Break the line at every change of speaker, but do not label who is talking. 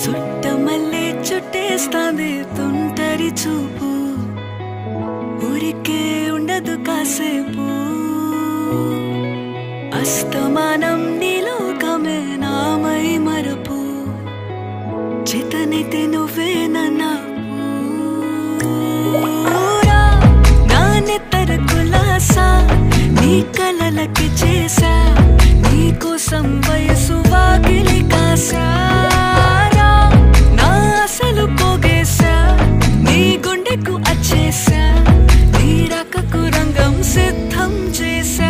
చుట్టమల్లే చుట్టేస్తాంది తుంటరి చూపు ఊరికే ఉండదు కాసేపు అస్తమానం నీలోకమే నామై మరపు చేతనైతే నువ్వే నన్నా నా నెత్తర కులాసా నీ కలలకి చేసా నీ కోసం వయసు వాకిలి కాసా నా అసలు పోగేసా నీ గుండెకు అచ్చేసా నీ రకకు రంగం సిద్ధం చేసా